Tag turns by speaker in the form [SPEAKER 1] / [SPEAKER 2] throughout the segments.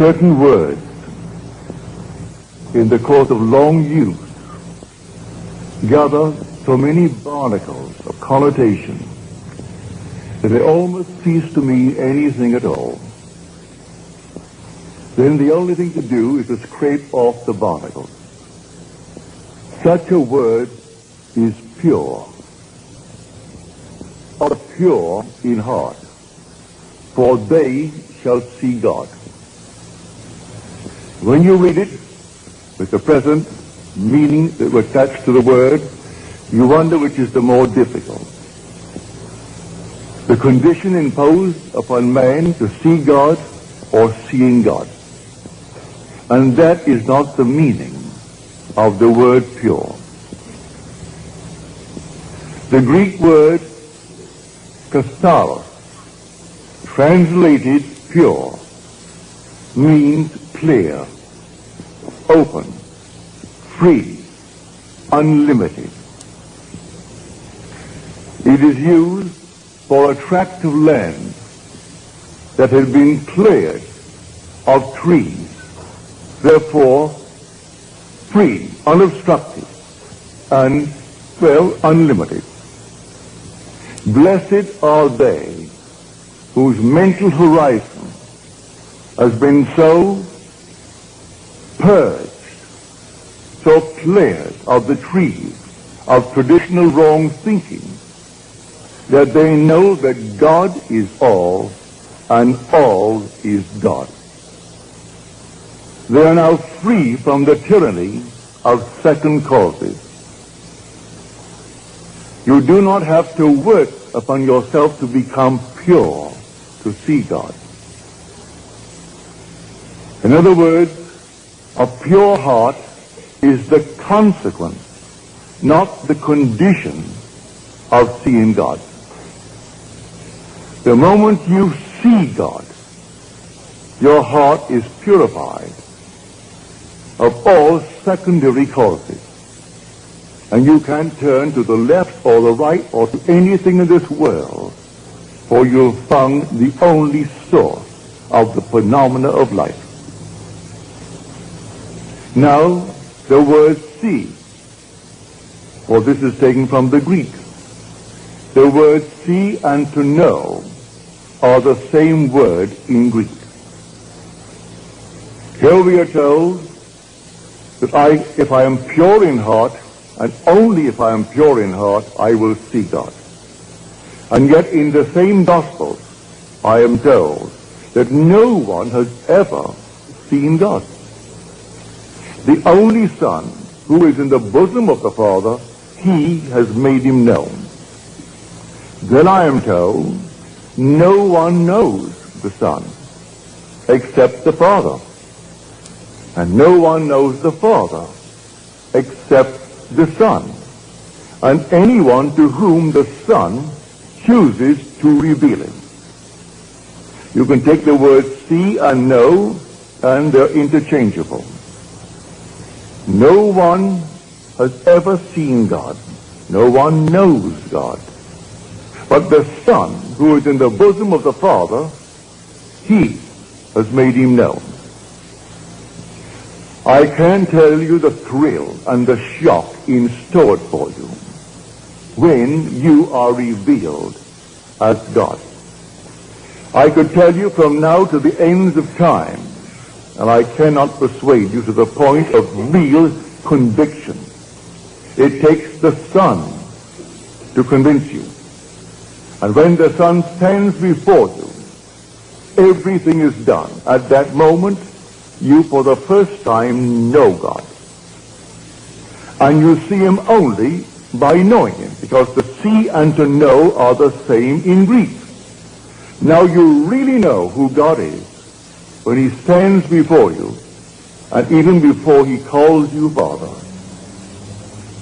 [SPEAKER 1] certain words in the course of long use gather so many barnacles of connotation that they almost cease to mean anything at all. Then the only thing to do is to scrape off the barnacles. Such a word is pure, or pure in heart, for they shall see God. When you read it with the present meaning that was attached to the word, you wonder which is the more difficult. The condition imposed upon man to see God or seeing God. And that is not the meaning of the word pure. The Greek word katharos, translated pure, means clear, open, free, unlimited. It is used for a tract of land that had been cleared of trees, therefore free, unobstructed, and, well, unlimited. Blessed are they whose mental horizon has been so purged, so cleared of the trees of traditional wrong thinking, that they know that God is all and all is God. They are now free from the tyranny of second causes. You do not have to work upon yourself to become pure to see God. In other words, a pure heart is the consequence, not the condition of seeing God. The moment you see God, your heart is purified of all secondary causes. And you can turn to the left or the right or to anything in this world, for you've found the only source of the phenomena of life. Now, the word see, for this is taken from the Greek. The words see and to know are the same word in Greek. Here we are told that if I am pure in heart, and only if I am pure in heart, I will see God. And yet in the same Gospels, I am told that no one has ever seen God. The only Son, who is in the bosom of the Father, he has made him known. Then I am told, no one knows the Son except the Father. And no one knows the Father except the Son, and anyone to whom the Son chooses to reveal him. You can take the words see and know, and they're interchangeable. No one has ever seen God. No one knows God. But the Son, who is in the bosom of the Father, he has made him known. I can tell you the thrill and the shock in store for you when you are revealed as God. I could tell you from now to the ends of time, and I cannot persuade you to the point of real conviction. It takes the Son to convince you. And when the Son stands before you, everything is done. At that moment, you for the first time know God. And you see him only by knowing him, because to see and to know are the same in Greek. Now you really know who God is when he stands before you, and even before he calls you Father.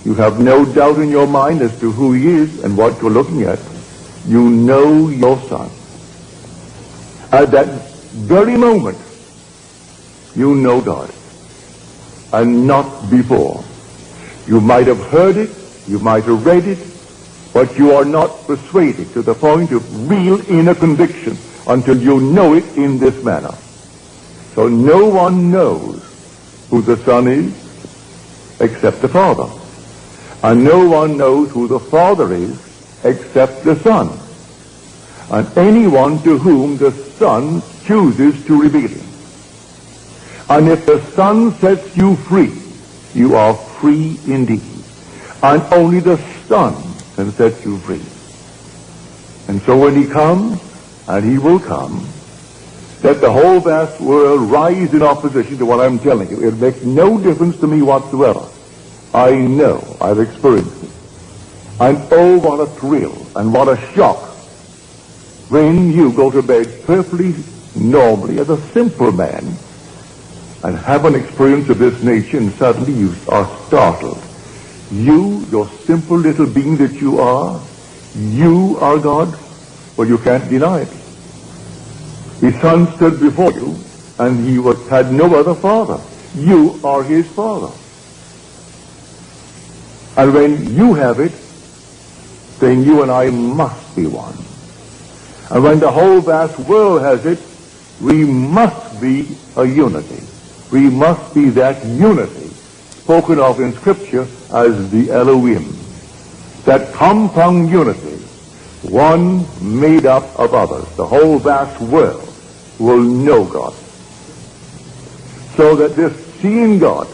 [SPEAKER 1] You have no doubt in your mind as to who he is and what you're looking at. You know your Son. At that very moment, you know God, and not before. You might have heard it, you might have read it, but you are not persuaded to the point of real inner conviction until you know it in this manner. So no one knows who the Son is except the Father. And no one knows who the Father is except the Son. And anyone to whom the Son chooses to reveal him. And if the Son sets you free, you are free indeed. And only the Son can set you free. And so when he comes, and he will come, let the whole vast world rise in opposition to what I'm telling you. It makes no difference to me whatsoever. I know, I've experienced it. And oh, what a thrill and what a shock when you go to bed perfectly normally as a simple man and have an experience of this nature, and suddenly you are startled. You, your simple little being that you are God. Well, you can't deny it. His Son stood before you, and he had no other father. You are his father. And when you have it, then you and I must be one. And when the whole vast world has it, we must be a unity. We must be that unity spoken of in Scripture as the Elohim. That compound unity, one made up of others. The whole vast world will know God. So that this seeing God,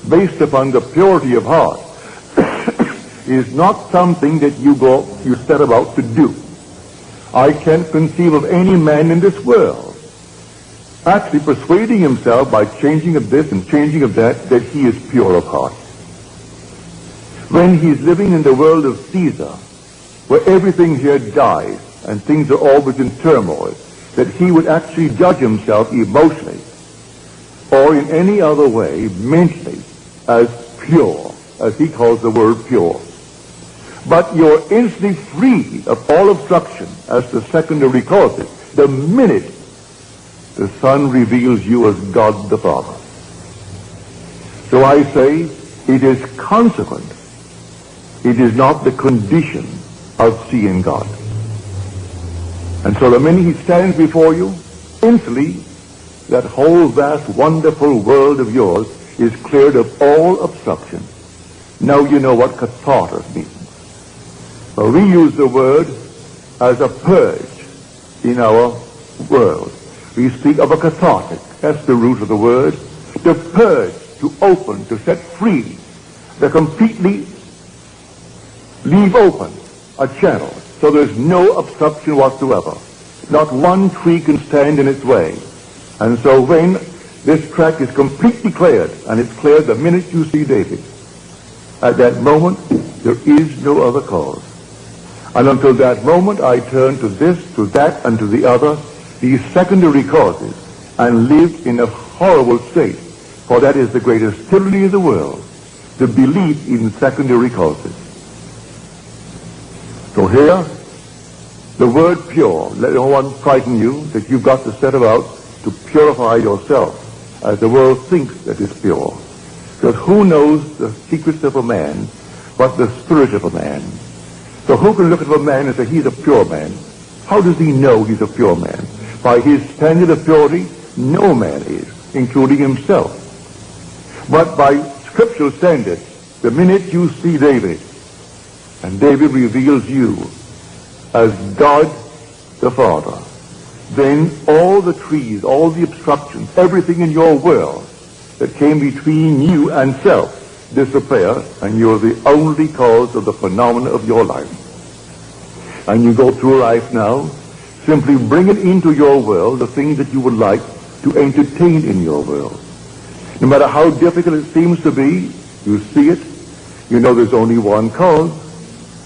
[SPEAKER 1] based upon the purity of heart, is not something that you set about to do. I can't conceive of any man in this world actually persuading himself by changing of this and changing of that he is pure of heart. When he's living in the world of Caesar, where everything here dies and things are always in turmoil, that he would actually judge himself emotionally or in any other way, mentally, as pure, as he calls the word pure. But you're instantly free of all obstruction as to secondary causes the minute the Son reveals you as God the Father. So I say it is consequent. It is not the condition of seeing God. And so the minute he stands before you, instantly that whole vast wonderful world of yours is cleared of all obstruction. Now you know what catharsis means. Well, we use the word as a purge in our world. We speak of a cathartic. That's the root of the word. To purge, to open, to set free, to completely leave open a channel so there's no obstruction whatsoever. Not one tree can stand in its way. And so when this track is completely cleared, and it's cleared the minute you see David, at that moment there is no other cause. And until that moment I turn to this, to that, and to the other, these secondary causes, and live in a horrible state. For that is the greatest tyranny of the world, the belief in secondary causes. So here, the word pure, let no one frighten you that you've got to set about to purify yourself as the world thinks that is pure. Because who knows the secrets of a man but the spirit of a man? So who can look at a man and say he's a pure man? How does he know he's a pure man? By his standard of purity, no man is, including himself. But by scriptural standards, the minute you see David, and David reveals you as God the Father, then all the trees, all the obstructions, everything in your world that came between you and self disappear, and you're the only cause of the phenomena of your life. And you go through life now, simply bringing into your world the things that you would like to entertain in your world. No matter how difficult it seems to be, you see it, you know there's only one cause,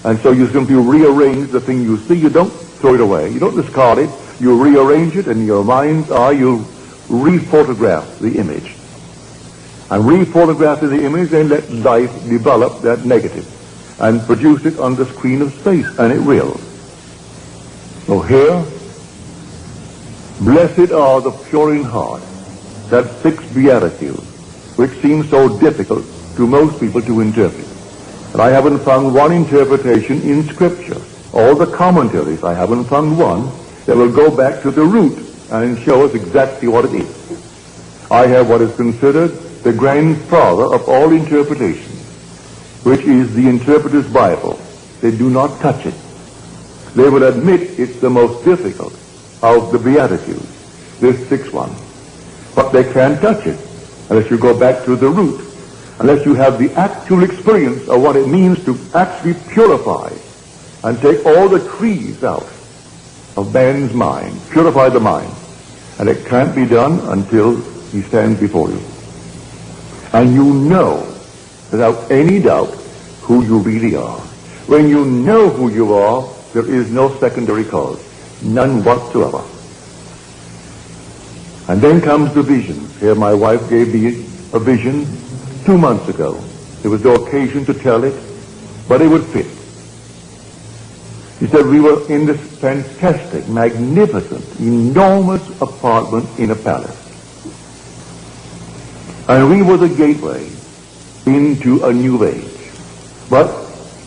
[SPEAKER 1] and so you simply rearrange the thing you see. You don't throw it away, you don't discard it, you rearrange it, and in your mind's eye you re-photograph the image. And re-photograph the image, and let life develop that negative and produce it on the screen of space, and it will. So here, blessed are the pure in heart, that sixth beatitude, which seems so difficult to most people to interpret. And I haven't found one interpretation in Scripture. All the commentaries, I haven't found one that will go back to the root and show us exactly what it is. I have what is considered the grandfather of all interpretations, which is the Interpreter's Bible. They do not touch it. They will admit it's the most difficult of the Beatitudes, this sixth one. But they can't touch it unless you go back to the root, unless you have the actual experience of what it means to actually purify and take all the trees out of man's mind, purify the mind. And it can't be done until he stands before you. And you know, without any doubt, who you really are. When you know who you are, there is no secondary cause, none whatsoever. And then comes the vision. Here my wife gave me a vision 2 months ago. There was no occasion to tell it, but it would fit. He said we were in this fantastic, magnificent, enormous apartment in a palace. And we were the gateway into a new age. But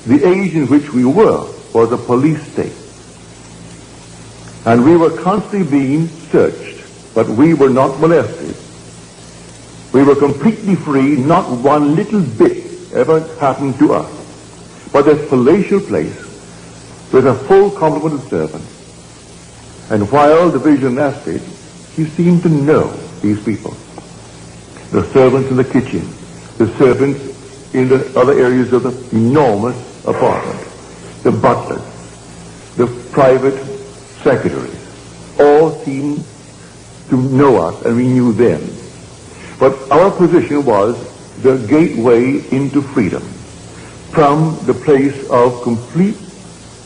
[SPEAKER 1] the age in which we were was a police state. And we were constantly being searched, but we were not molested. We were completely free, not one little bit ever happened to us. But this palatial place with a full complement of servants. And while the vision lasted, he seemed to know these people. The servants in the kitchen, the servants in the other areas of the enormous apartment, the butlers, the private secretaries, all seemed to know us and we knew them. But our position was the gateway into freedom from the place of complete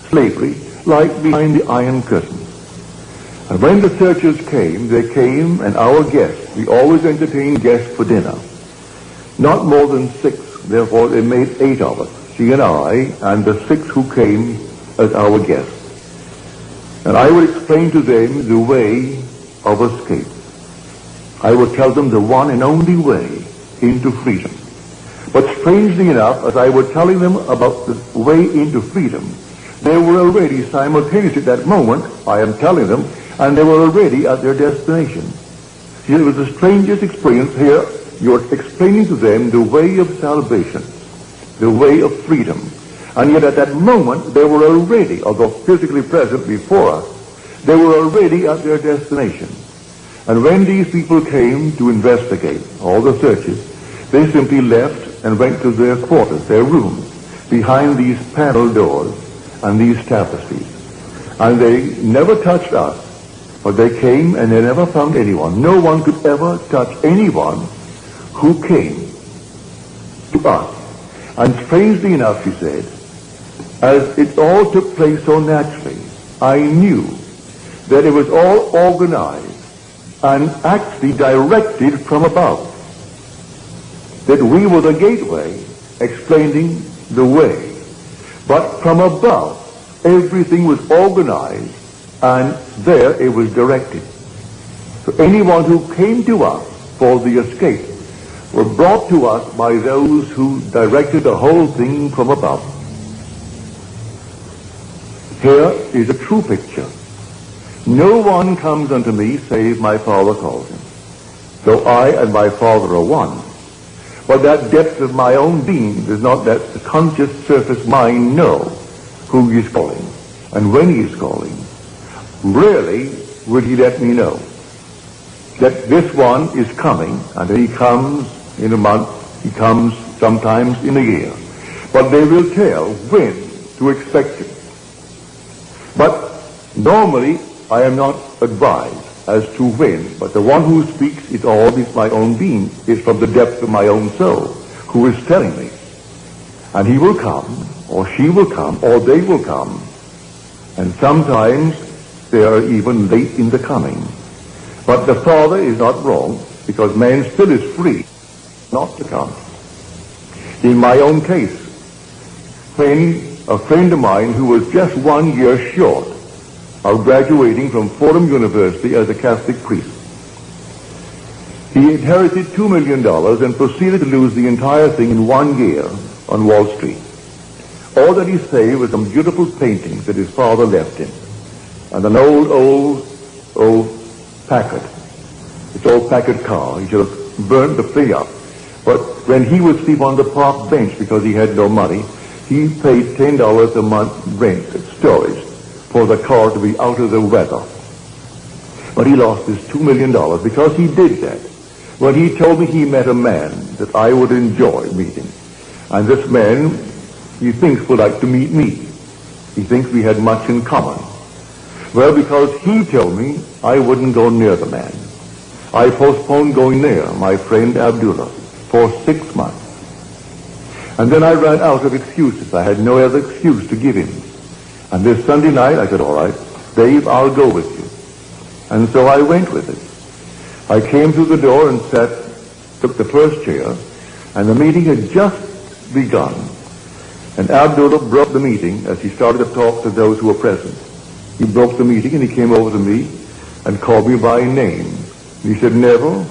[SPEAKER 1] slavery, like behind the Iron Curtain. And when the searchers came, they came, and our guests, we always entertained guests for dinner. Not more than 6, therefore they made 8 of us, she and I, and the 6 who came as our guests. And I would explain to them the way of escape. I would tell them the one and only way into freedom. But strangely enough, as I was telling them about the way into freedom, they were already simultaneously at that moment, I am telling them, and they were already at their destination. See, it was the strangest experience here. You're explaining to them the way of salvation, the way of freedom. And yet at that moment, they were already, although physically present before us, they were already at their destination. And when these people came to investigate all the searches, they simply left and went to their quarters, their rooms, behind these panel doors and these tapestries. And they never touched us, but they came and they never found anyone. No one could ever touch anyone who came to us. And strangely enough, she said, as it all took place so naturally, I knew that it was all organized and actually directed from above. That we were the gateway explaining the way. But from above, everything was organized and there it was directed. So anyone who came to us for the escape were brought to us by those who directed the whole thing from above. Here is a true picture. No one comes unto me save my Father calls him. Though I and my Father are one. But that depth of my own being does not let the conscious surface mind know who he is calling and when he is calling. Rarely would he let me know that this one is coming, and that he comes in a month, he comes sometimes in a year. But they will tell when to expect him. But normally I am not advised as to when, but the one who speaks is always my own being, is from the depth of my own soul, who is telling me. And he will come, or she will come, or they will come. And sometimes they are even late in the coming. But the Father is not wrong, because man still is free not to come. In my own case, when a friend of mine who was just 1 year short of graduating from Fordham University as a Catholic priest, he inherited $2 million and proceeded to lose the entire thing in 1 year on Wall Street. All that he saved was some beautiful paintings that his father left him, and an old Packard, the stole Packard car. He should have burned the thing up. But when he would sleep on the park bench because he had no money, he paid $10 a month rent at storage for the car to be out of the weather. But he lost his $2 million because he did that. When he told me he met a man that I would enjoy meeting. And this man, he thinks, would like to meet me. He thinks we had much in common. Well, because he told me I wouldn't go near the man, I postponed going near my friend Abdullah for 6 months. And then I ran out of excuses. I had no other excuse to give him. And this Sunday night, I said, all right, Dave, I'll go with you. And so I went with it. I came through the door and took the first chair, and the meeting had just begun. And Abdullah broke the meeting as he started to talk to those who were present. He broke the meeting and he came over to me and called me by name. And he said, Neville,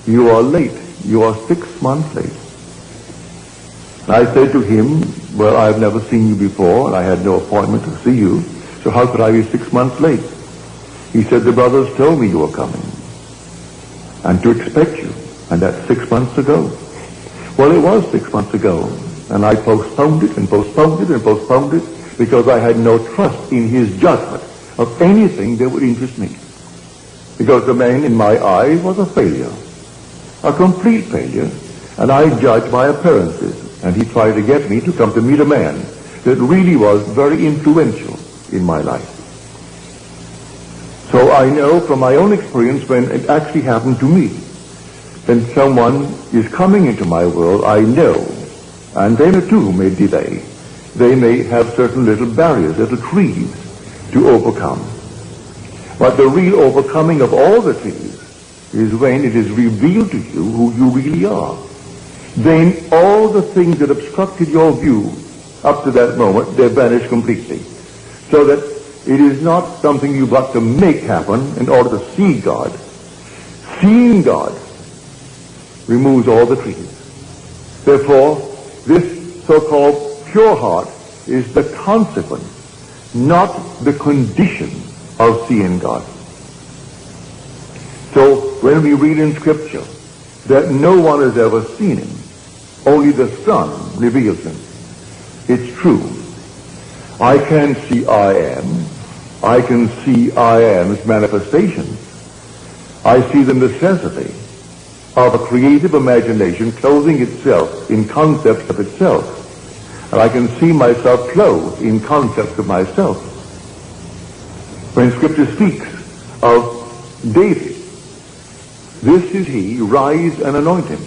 [SPEAKER 1] you are late. You are 6 months late. And I said to him, well, I've never seen you before, and I had no appointment to see you, so how could I be 6 months late? He said, the brothers told me you were coming, and to expect you, and that's 6 months ago. Well, it was 6 months ago, and I postponed it and postponed it and postponed it because I had no trust in his judgment of anything that would interest me. Because the man in my eyes was a failure, a complete failure, and I judged by appearances. And he tried to get me to come to meet a man that really was very influential in my life. So I know from my own experience when it actually happened to me, when someone is coming into my world, I know, and they too may delay. They may have certain little barriers, little trees to overcome. But the real overcoming of all the trees is when it is revealed to you who you really are. Then all the things that obstructed your view up to that moment, they vanish completely. So that it is not something you've got to make happen in order to see God. Seeing God removes all the trees. Therefore, this so-called pure heart is the consequence, not the condition of seeing God. So when we read in Scripture that no one has ever seen him, only the Son reveals him, it's true. I can see I am. I can see I am's manifestations. I see the necessity of a creative imagination clothing itself in concepts of itself. And I can see myself clothed in concepts of myself. When Scripture speaks of David, this is he, rise and anoint him.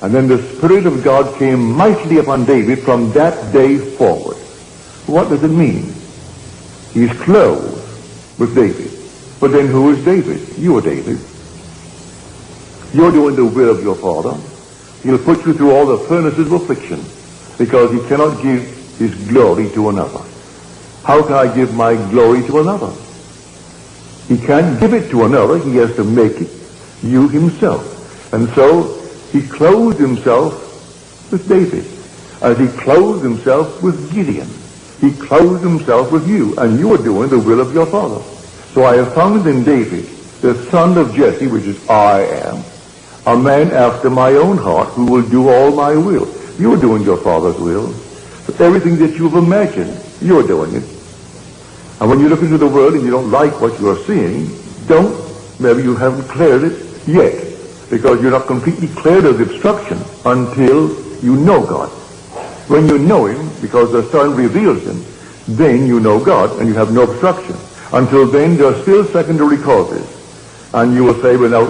[SPEAKER 1] And then the Spirit of God came mightily upon David from that day forward. What does it mean? He's clothed with David. But then who is David? You are David. You're doing the will of your Father. He'll put you through all the furnaces of affliction because he cannot give his glory to another. How can I give my glory to another? He can't give it to another. He has to make it you himself. And so he clothed himself with David as he clothed himself with Gideon. He clothed himself with you, and you are doing the will of your Father. So I have found in David, the son of Jesse, which is I am, a man after my own heart who will do all my will. You are doing your Father's will. But everything that you've imagined, you're doing it. And when you look into the world and you don't like what you are seeing, maybe you haven't cleared it yet, because you're not completely cleared of the obstruction until you know God. When you know him, because the Son reveals him, then you know God and you have no obstruction. Until then, there are still secondary causes. And you will say, well, now,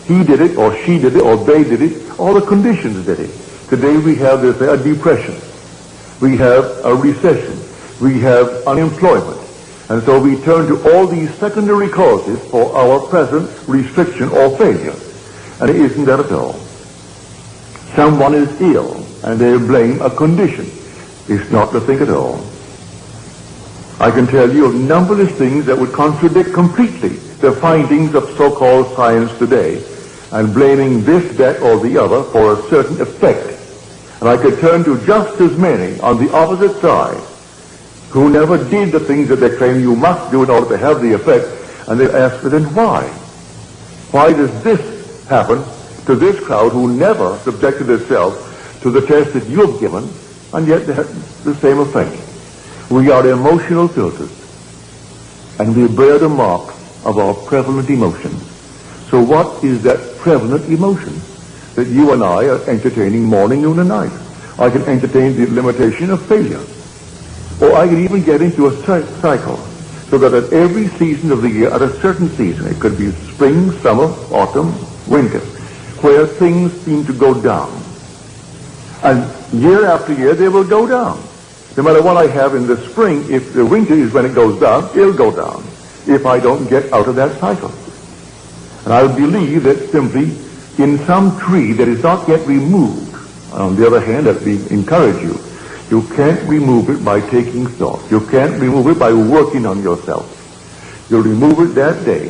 [SPEAKER 1] he did it, or she did it, or they did it, all the conditions did it. Today we have this, a depression. We have a recession. We have unemployment. And so we turn to all these secondary causes for our present restriction or failure. And it isn't that at all. Someone is ill, and they blame a condition. It's not the thing at all. I can tell you of numberless things that would contradict completely the findings of so-called science today, and blaming this, that, or the other for a certain effect. And I could turn to just as many on the opposite side who never did the things that they claim you must do in order to have the effect, and they ask, well, then why? Why does this happen to this crowd who never subjected itself to the test that you have given, and yet they have the same effect? We are emotional filters, and we bear the mark of our prevalent emotions. So what is that prevalent emotion that you and I are entertaining morning, noon, and night? I can entertain the limitation of failure. Or I can even get into a cycle, so that at every season of the year, at a certain season, it could be spring, summer, autumn, winter, where things seem to go down. And year after year, they will go down. No matter what I have in the spring, if the winter is when it goes down, it'll go down, if I don't get out of that cycle. And I believe that simply in some tree that is not yet removed, on the other hand, let me encourage you, you can't remove it by taking thought. You can't remove it by working on yourself. You'll remove it that day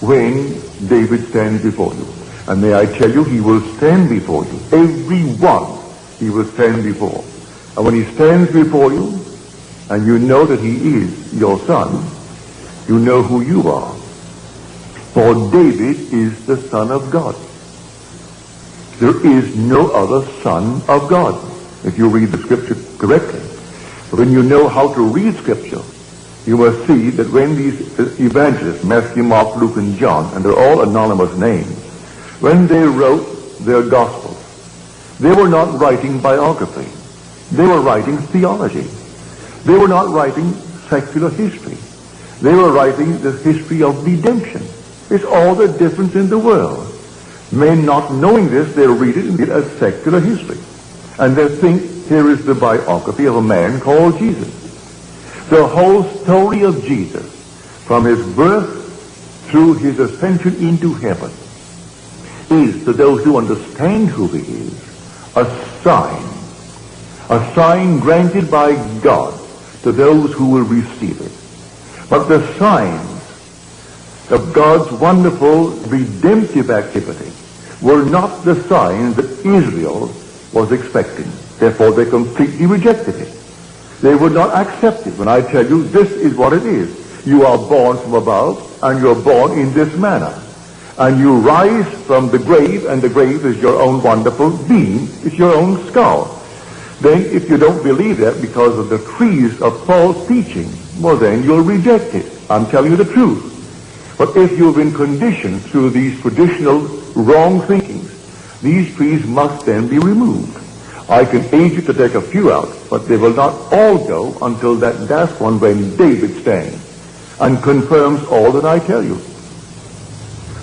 [SPEAKER 1] when David stands before you. And may I tell you, he will stand before you. Every one he will stand before. And when he stands before you, and you know that he is your son, you know who you are. For David is the Son of God. There is no other Son of God, if you read the Scripture correctly. But when you know how to read Scripture, you must see that when these evangelists, Matthew, Mark, Luke, and John, and they're all anonymous names, when they wrote their Gospels, they were not writing biography. They were writing theology. They were not writing secular history. They were writing the history of redemption. It's all the difference in the world. Men not knowing this, they read it as secular history. And they think here is the biography of a man called Jesus. The whole story of Jesus, from his birth through his ascension into heaven, is, to those who understand who he is, a sign granted by God to those who will receive it. But the signs of God's wonderful redemptive activity were not the signs that Israel was expecting. Therefore, they completely rejected it. They would not accept it. When I tell you, this is what it is. You are born from above, and you're born in this manner. And you rise from the grave, and the grave is your own wonderful being. It's your own skull. Then, if you don't believe that because of the trees of false teaching, well, then you'll reject it. I'm telling you the truth. But if you've been conditioned through these traditional wrong thinkings, these trees must then be removed. I can aid you to take a few out, but they will not all go until that last one when David stands and confirms all that I tell you.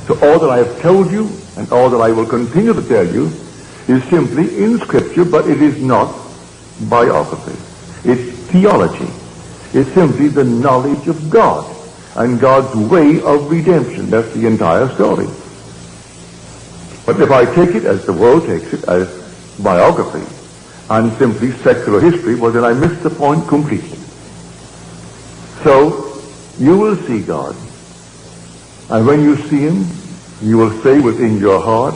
[SPEAKER 1] So all that I have told you and all that I will continue to tell you is simply in Scripture, but it is not biography. It's theology. It's simply the knowledge of God and God's way of redemption. That's the entire story. But if I take it as the world takes it, as biography, and simply secular history, well, then I miss the point completely. So, you will see God, and when you see him, you will say within your heart,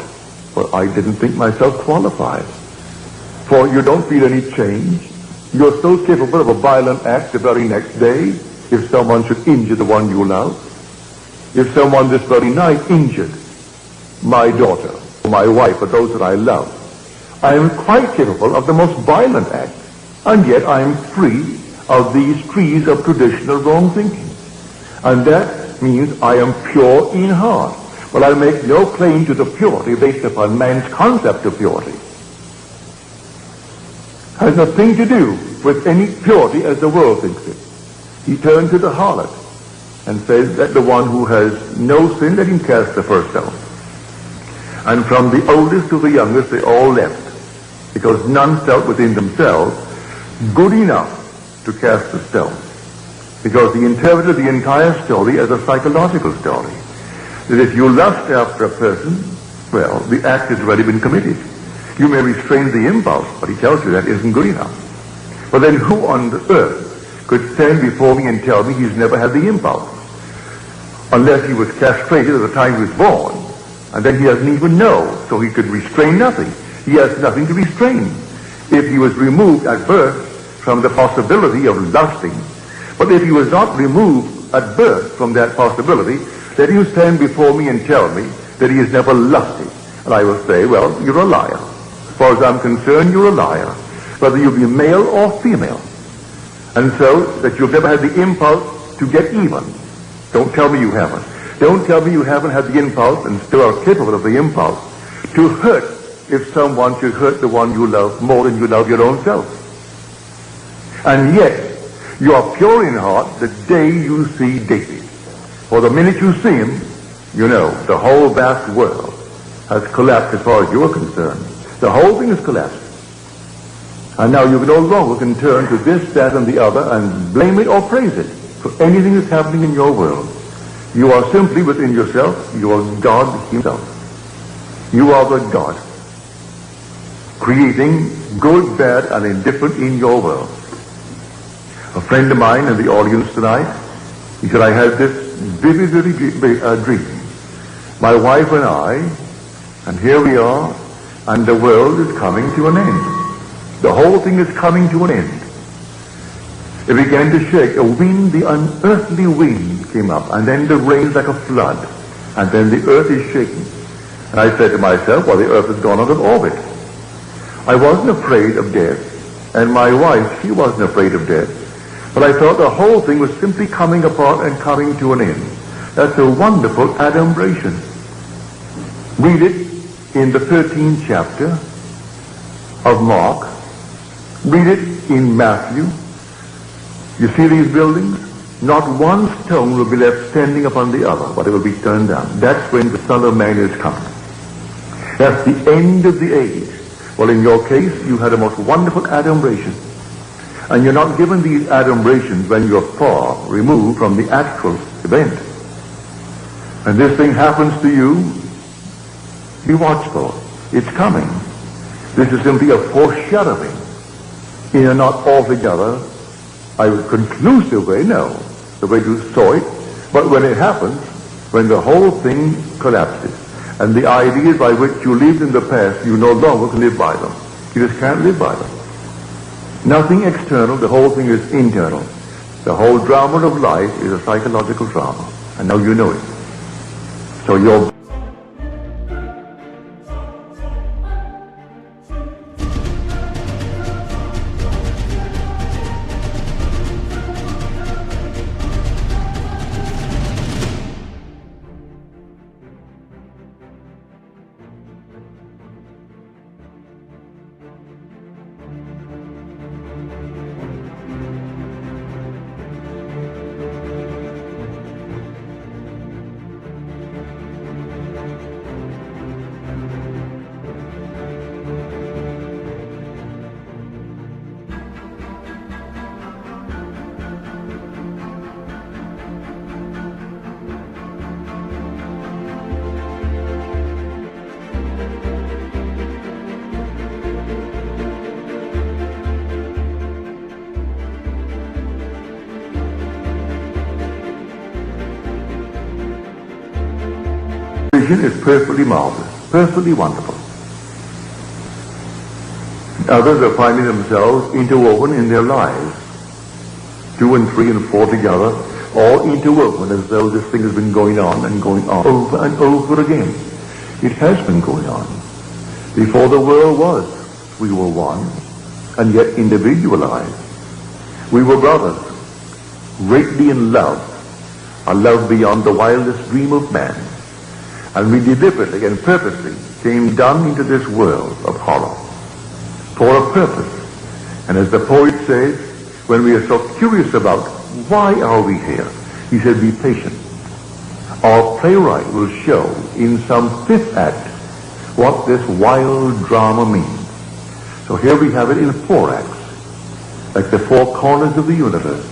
[SPEAKER 1] well, I didn't think myself qualified. For you don't feel any change. You're so capable of a violent act the very next day, if someone should injure the one you love. If someone this very night injured my daughter, or my wife, or those that I love, I am quite capable of the most violent act, and yet I am free of these trees of traditional wrong thinking. And that means I am pure in heart. But I make no claim to the purity based upon man's concept of purity. Has nothing to do with any purity as the world thinks it. He turned to the harlot and said that the one who has no sin, let him cast the first stone. And from the oldest to the youngest, they all left, because none felt within themselves good enough to cast the stone. Because he interpreted the entire story as a psychological story. That if you lust after a person, well, the act has already been committed. You may restrain the impulse, but he tells you that isn't good enough. But then who on the earth could stand before me and tell me he's never had the impulse? Unless he was castrated at the time he was born, and then he doesn't even know, so he could restrain nothing. He has nothing to restrain. If he was removed at birth from the possibility of lusting, but if he was not removed at birth from that possibility, let him stand before me and tell me that he has never lusted. And I will say, well, you're a liar. As far as I'm concerned, you're a liar. Whether you be male or female. And so, that you've never had the impulse to get even. Don't tell me you haven't. Don't tell me you haven't had the impulse, and still are capable of the impulse, to hurt if someone should hurt the one you love more than you love your own self. And yet, you are pure in heart the day you see David. For the minute you see him, you know the whole vast world has collapsed as far as you are concerned. The whole thing has collapsed. And now you no longer can turn to this, that, and the other and blame it or praise it for anything that's happening in your world. You are simply within yourself. You are God himself. You are the God, creating good, bad, and indifferent in your world. A friend of mine in the audience tonight, he said, I had this vivid dream. My wife and I, and here we are, and the world is coming to an end. The whole thing is coming to an end. It began to shake. A wind, the unearthly wind came up, and then the rain like a flood, and then the earth is shaking. And I said to myself, well, the earth has gone out of orbit. I wasn't afraid of death, and my wife, she wasn't afraid of death. But I thought the whole thing was simply coming apart and coming to an end. That's a wonderful adumbration. Read it in the 13th chapter of Mark. Read it in Matthew. You see these buildings? Not one stone will be left standing upon the other, but it will be turned down. That's when the Son of Man is coming. That's the end of the age. Well, in your case, you had a most wonderful adumbration. And you're not given these adumbrations when you're far removed from the actual event. And this thing happens to you, be watchful. It's coming. This is simply a foreshadowing in a not altogether a conclusive way, no, the way you saw it. But when it happens, when the whole thing collapses, and the ideas by which you lived in the past, you no longer can live by them. You just can't live by them. Nothing external, the whole thing is internal. The whole drama of life is a psychological drama. And now you know it. So you're is perfectly marvelous, perfectly wonderful. Others are finding themselves interwoven in their lives, 2 and 3 and 4 together, all interwoven as though this thing has been going on over and over again. It has been going on. Before the world was, we were one, and yet individualized. We were brothers, greatly in love, a love beyond the wildest dream of man. And we deliberately and purposely came down into this world of horror for a purpose. And as the poet says, when we are so curious about why are we here, he said, be patient. Our playwright will show in some 5th act what this wild drama means. So here we have it in 4 acts, like the 4 corners of the universe.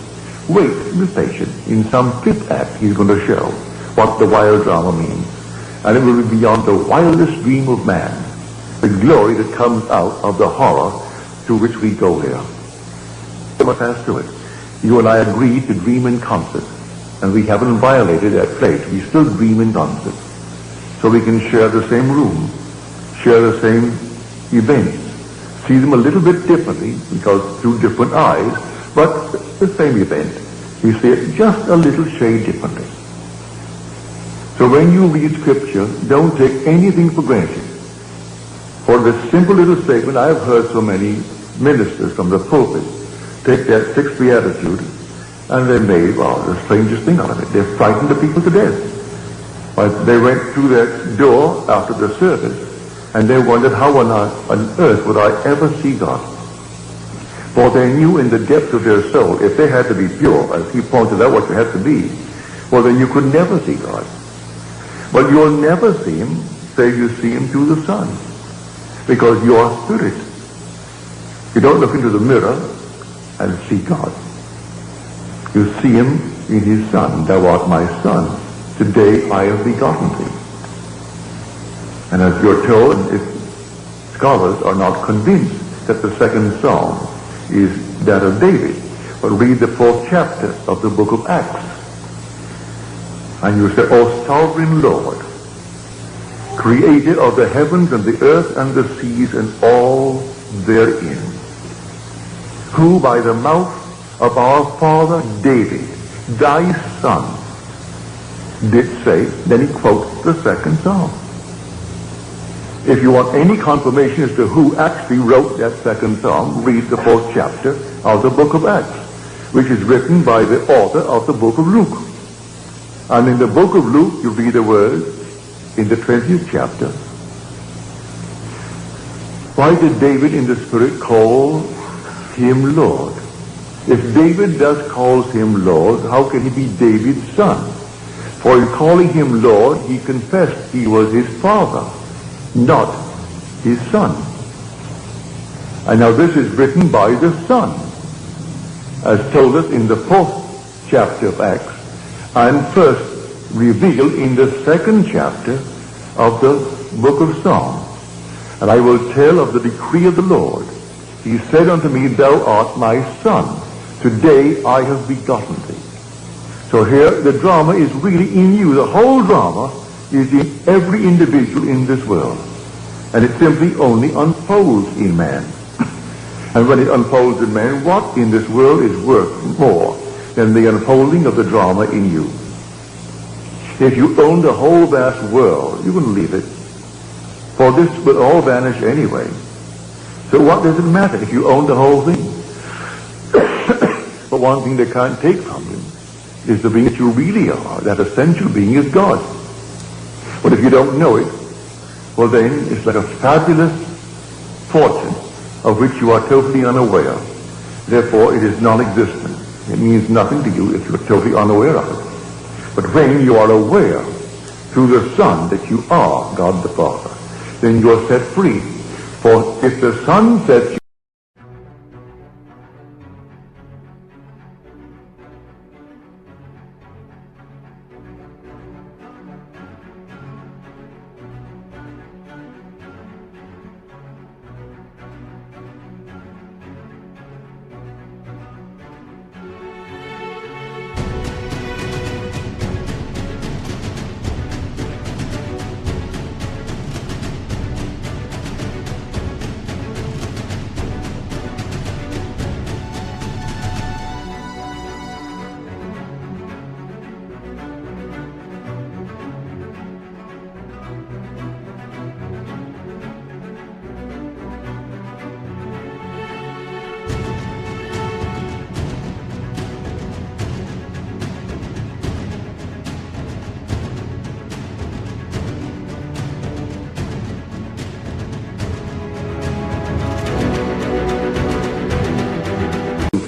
[SPEAKER 1] Wait, be patient. In some 5th act, he's going to show what the wild drama means. And it will be beyond the wildest dream of man, the glory that comes out of the horror through which we go here. We must pass through it. You and I agreed to dream in concert, and we haven't violated that pledge. We still dream in concert. So we can share the same room, share the same events, see them a little bit differently, because through different eyes, but the same event. You see it just a little shade differently. So when you read Scripture, don't take anything for granted. For this simple little statement, I have heard so many ministers from the pulpit take that sixth beatitude and they made, the strangest thing out of it. They frightened the people to death. But they went through that door after the service and they wondered, how on earth would I ever see God? For they knew in the depths of their soul, if they had to be pure, as he pointed out what you had to be, well then you could never see God. But you'll never see him, save you see him through the Son. Because you are spirit. You don't look into the mirror and see God. You see him in his Son. Thou art my Son. Today I have begotten thee. And as you're told, scholars are not convinced that the second psalm is that of David. But read the 4th chapter of the book of Acts. And you say, O sovereign Lord, creator of the heavens and the earth and the seas and all therein, who by the mouth of our father David, thy son, did say, then he quotes the second psalm. If you want any confirmation as to who actually wrote that second psalm, read the 4th chapter of the book of Acts, which is written by the author of the book of Luke. And in the book of Luke, you read the words in the 20th chapter. Why did David in the Spirit call him Lord? If David thus calls him Lord, how can he be David's son? For in calling him Lord, he confessed he was his father, not his son. And now this is written by the Son, as told us in the 4th chapter of Acts, and first revealed in the 2nd chapter of the book of Psalms. And I will tell of the decree of the Lord. He said unto me, Thou art my Son. Today I have begotten thee. So here the drama is really in you. The whole drama is in every individual in this world. And it simply only unfolds in man. And when it unfolds in man, what in this world is worth more than the unfolding of the drama in you? If you own the whole vast world, you wouldn't leave it. For this will all vanish anyway. So what does it matter if you own the whole thing? But one thing they can't take from you is the being that you really are. That essential being is God. But if you don't know it, well then it's like a fabulous fortune of which you are totally unaware. Therefore it is non-existent. It means nothing to you if you're totally unaware of it. But when you are aware through the Son that you are God the Father, then you are set free. For if the Son sets you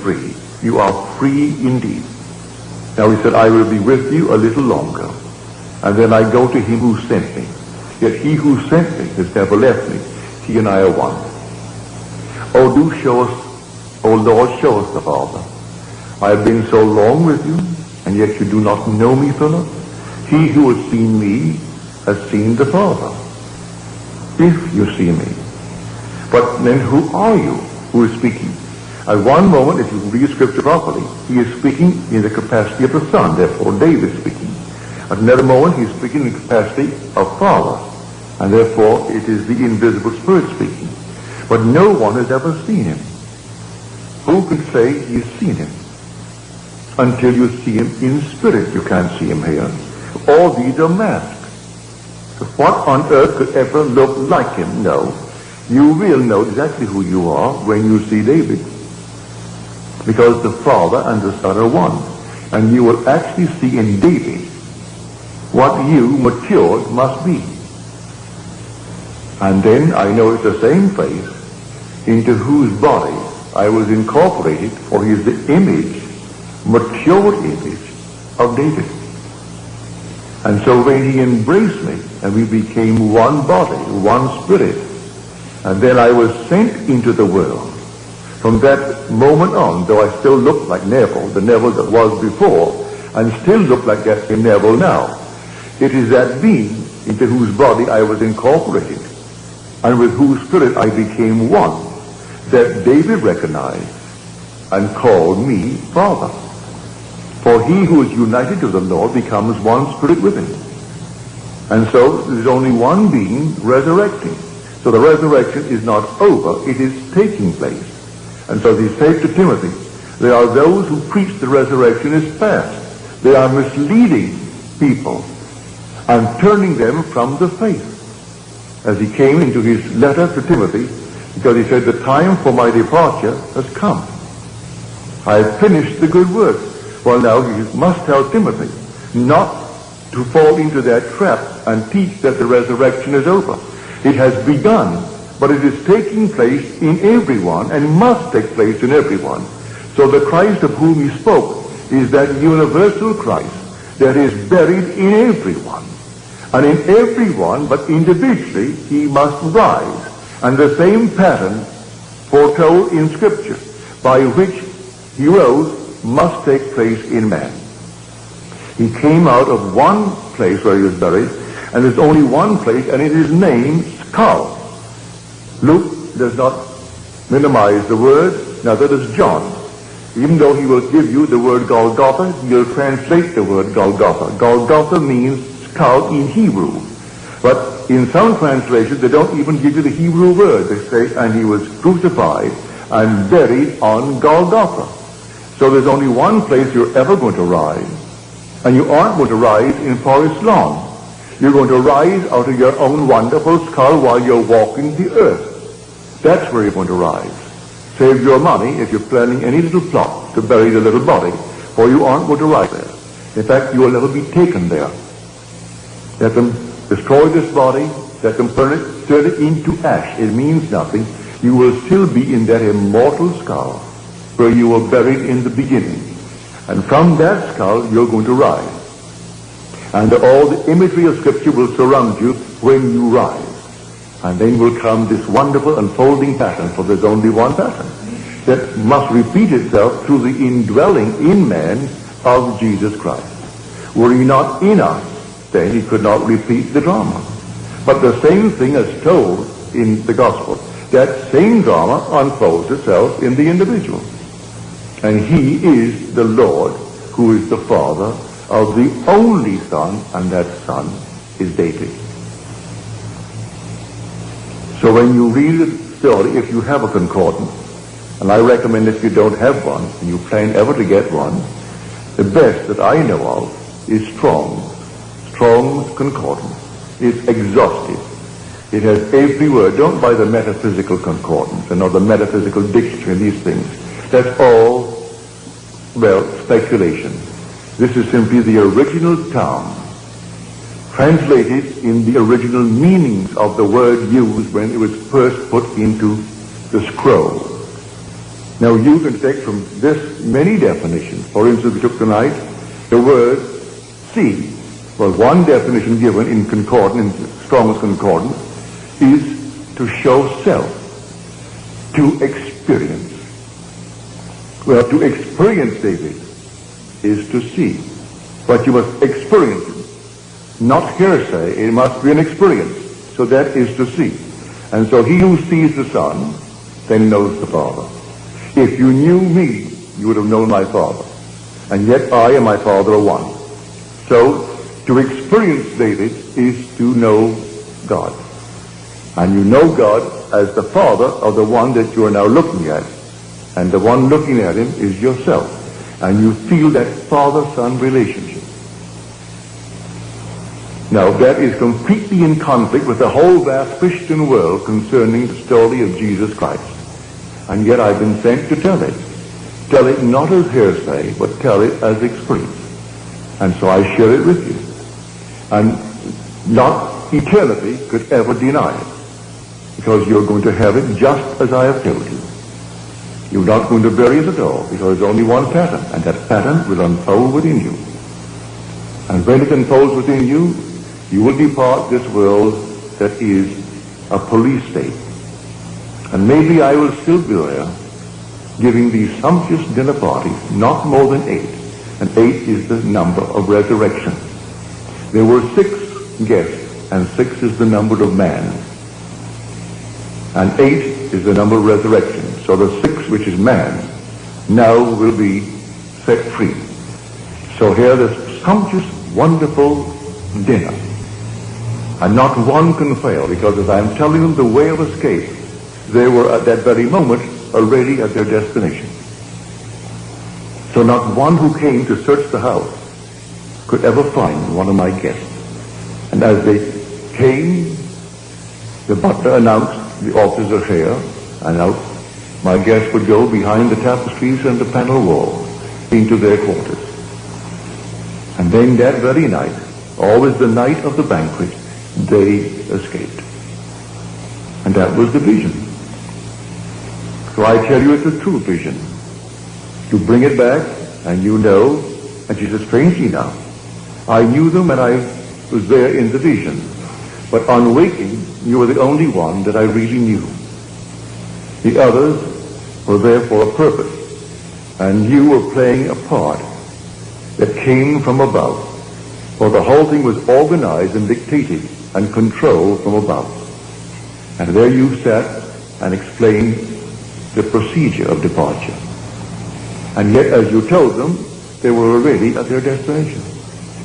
[SPEAKER 1] free. You are free indeed. Now he said, I will be with you a little longer, and then I go to him who sent me. Yet he who sent me has never left me. He and I are one. Oh, do show us, oh Lord, show us the Father. I have been so long with you, and yet you do not know me, Philip. He who has seen me has seen the Father. If you see me. But then who are you who is speaking? At one moment, if you read Scripture properly, he is speaking in the capacity of the Son, therefore David is speaking. At another moment, he is speaking in the capacity of Father, and therefore it is the invisible Spirit speaking. But no one has ever seen him. Who can say he's seen him? Until you see him in spirit. You can't see him here. All these are masks. What on earth could ever look like him? No. You will know exactly who you are when you see David. Because the Father and the Son are one. And you will actually see in David what you, matured, must be. And then I know it's the same face into whose body I was incorporated, for he is the image, matured image of David. And so when he embraced me, and we became one body, one spirit, and then I was sent into the world. From that moment on, though I still looked like Neville, the Neville that was before, and still look like that same Neville now, it is that being into whose body I was incorporated, and with whose spirit I became one, that David recognized and called me Father. For he who is united to the Lord becomes one spirit with him. And so there's only one being resurrecting. So the resurrection is not over, it is taking place. And so he said to Timothy, there are those who preach the resurrection is past. They are misleading people and turning them from the faith. As he came into his letter to Timothy, because he said, the time for my departure has come. I have finished the good work. Well, now he must tell Timothy not to fall into that trap and teach that the resurrection is over. It has begun, but it is taking place in everyone and must take place in everyone. So the Christ of whom he spoke is that universal Christ that is buried in everyone. And in everyone, but individually, he must rise. And the same pattern foretold in Scripture by which he rose must take place in man. He came out of one place where he was buried, and there's only one place, and it is named skull. Luke does not minimize the word, neither does John. Even though he will give you the word Golgotha, he'll translate the word Golgotha. Golgotha means skull in Hebrew. But in some translations, they don't even give you the Hebrew word. They say, and he was crucified and buried on Golgotha. So there's only one place you're ever going to rise, and you aren't going to rise in Forest Lawn. You're going to rise out of your own wonderful skull while you're walking the earth. That's where you're going to rise. Save your money if you're planning any little plot to bury the little body, for you aren't going to rise there. In fact, you will never be taken there. Let them destroy this body, let them turn it into ash. It means nothing. You will still be in that immortal skull where you were buried in the beginning. And from that skull, you're going to rise. And all the imagery of Scripture will surround you when you rise. And then will come this wonderful unfolding pattern, for there's only one pattern, that must repeat itself through the indwelling in man of Jesus Christ. Were he not in us, then he could not repeat the drama. But the same thing as told in the gospel, that same drama unfolds itself in the individual. And he is the Lord who is the Father of the only Son, and that Son is David. So when you read the story, if you have a concordance, and I recommend if you don't have one, and you plan ever to get one, the best that I know of is Strong's Concordance. It's exhaustive. It has every word. Don't buy the metaphysical concordance and or the metaphysical dictionary and these things. That's all, well, speculation. This is simply the original term, translated in the original meanings of the word used when it was first put into the scroll. Now you can take from this many definitions. For instance, we took tonight the word see. Well, one definition given in concordance, in Strong's Concordance, is to show self, to experience. Well, to experience, David, is to see. But you must experience it. Not hearsay, it must be an experience. So that is to see. And so he who sees the Son, then knows the Father. If you knew me, you would have known my Father. And yet I and my Father are one. So, to experience David is to know God. And you know God as the Father of the one that you are now looking at. And the one looking at him is yourself. And you feel that father-son relationship. Now, that is completely in conflict with the whole vast Christian world concerning the story of Jesus Christ. And yet I've been sent to tell it. Tell it not as hearsay, but tell it as experience. And so I share it with you. And not eternity could ever deny it. Because you're going to have it just as I have told you. You're not going to bury it at all, because there's only one pattern, and that pattern will unfold within you. And when it unfolds within you, you will depart this world that is a police state. And maybe I will still be there, giving these sumptuous dinner parties, not more than 8. And 8 is the number of resurrection. There were 6 guests, and 6 is the number of man. And 8 is the number of resurrection. So the 6, which is man, now will be set free. So here this sumptuous, wonderful dinner. And not one can fail, because as I'm telling them the way of escape, they were at that very moment already at their destination. So not one who came to search the house could ever find one of my guests. And as they came, the butler announced, the officers are here, and out my guests would go behind the tapestries and the panel wall into their quarters. And then that very night, always the night of the banquet, they escaped. And that was the vision. So I tell you, it's a true vision. You bring it back, and you know, and she says, strangely enough, I knew them and I was there in the vision. But on waking, you were the only one that I really knew. The others were there for a purpose, and you were playing a part that came from above. For the whole thing was organized and dictated and controlled from above. And there you sat and explained the procedure of departure. And yet, as you told them, they were already at their destination.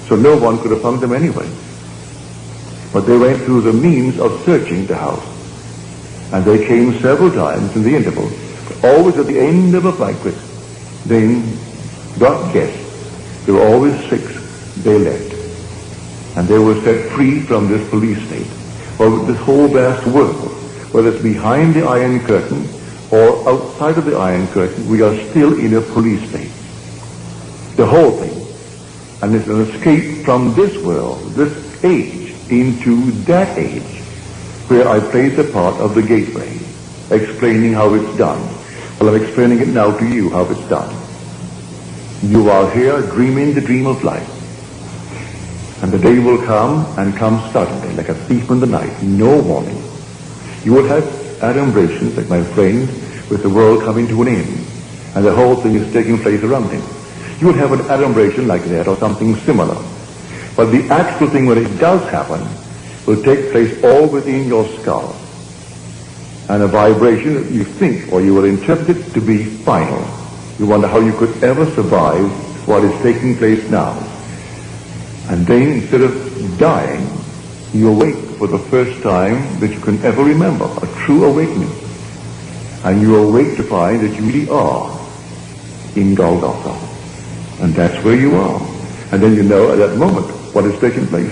[SPEAKER 1] So no one could have found them anyway. But they went through the means of searching the house. And they came several times in the interval, but always at the end of a banquet, then got guests. There were always 6. They left. And they were set free from this police state. Well, this whole vast world, whether it's behind the Iron Curtain or outside of the Iron Curtain, we are still in a police state. The whole thing. And it's an escape from this world, this age, into that age, where I played the part of the gateway, explaining how it's done. Well, I'm explaining it now to you, how it's done. You are here dreaming the dream of life. And the day will come, and come suddenly, like a thief in the night, no warning. You will have adumbrations, like my friend, with the world coming to an end, and the whole thing is taking place around him. You will have an adumbration like that, or something similar. But the actual thing, when it does happen, will take place all within your skull. And a vibration that you think, or you will interpret it to be final. You wonder how you could ever survive what is taking place now. And then, instead of dying, you awake for the first time that you can ever remember, a true awakening. And you awake to find that you really are in Golgotha. And that's where you are. And then you know at that moment what is taking place.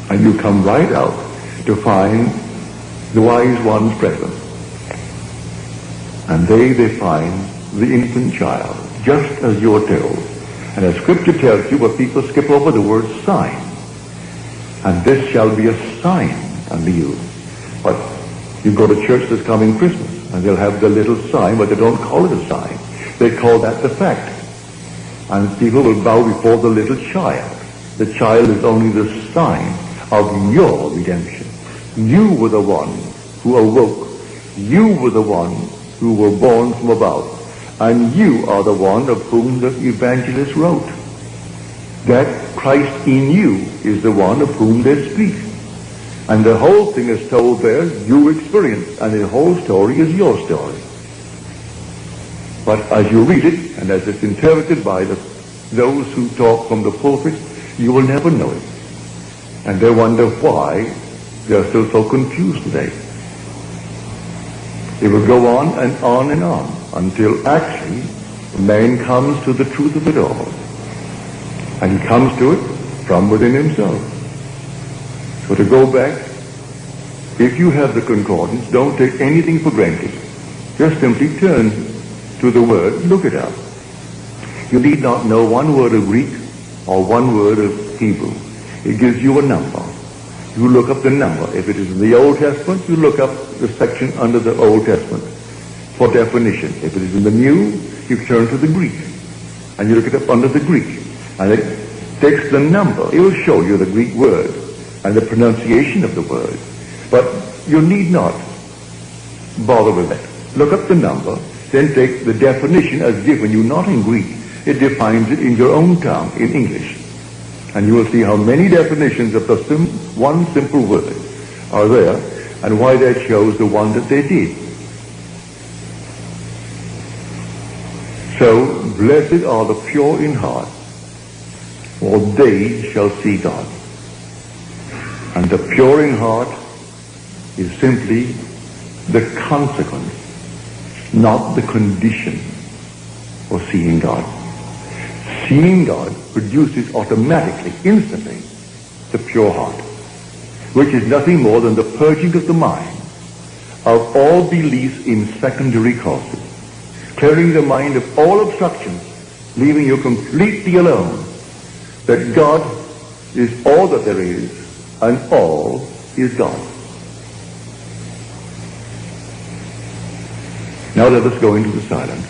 [SPEAKER 1] And you come right out to find the wise ones present. And they find the infant child, just as you're told. And as Scripture tells you, but people skip over the word sign. And this shall be a sign unto you. But you go to church this coming Christmas, and they'll have the little sign, but they don't call it a sign. They call that the fact. And people will bow before the little child. The child is only the sign of your redemption. You were the one who awoke. You were the one who were born from above. And you are the one of whom the evangelist wrote. That Christ in you is the one of whom they speak. And the whole thing is told there, you experience, and the whole story is your story. But as you read it, and as it's interpreted by those who talk from the pulpit, you will never know it. And they wonder why they are still so confused today. It will go on and on and on, until actually man comes to the truth of it all. And he comes to it from within himself. So to go back, if you have the concordance, don't take anything for granted. Just simply turn to the word, look it up. You need not know one word of Greek or one word of Hebrew. It gives you a number. You look up the number. If it is in the Old Testament, you look up the section under the Old Testament for definition. If it is in the New, you turn to the Greek, and you look it up under the Greek. And it takes the number. It will show you the Greek word and the pronunciation of the word. But you need not bother with that. Look up the number, then take the definition as given you, not in Greek. It defines it in your own tongue, in English. And you will see how many definitions of the one simple word are there, and why they chose the one that they did. So, blessed are the pure in heart, for they shall see God. And the pure in heart is simply the consequence, not the condition for seeing God. Seeing God produces automatically, instantly, the pure heart, which is nothing more than the purging of the mind of all beliefs in secondary causes, clearing the mind of all obstructions, leaving you completely alone, that God is all that there is, and all is God. Now let us go into the silence.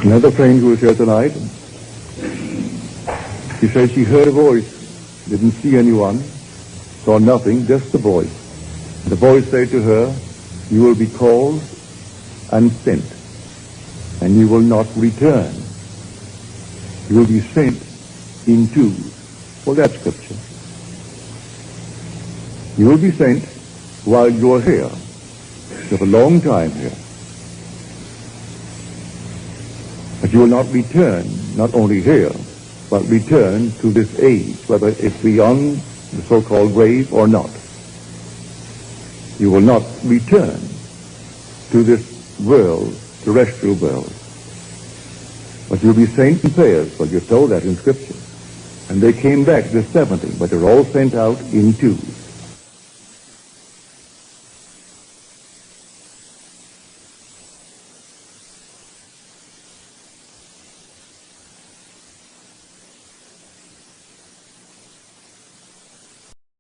[SPEAKER 1] Another friend who was here tonight, she said she heard a voice, didn't see anyone, saw nothing, just the voice. The voice said to her, "You will be called and sent, and you will not return. You will be sent into," well, that's scripture. You will be sent while you are here. You have a long time here. But you will not return, not only here, but return to this age, whether it's beyond the so-called grave or not. You will not return to this world, terrestrial world. But you'll be saints in pairs, well, you're told that in Scripture. And they came back, the 70, but they're all sent out in twos.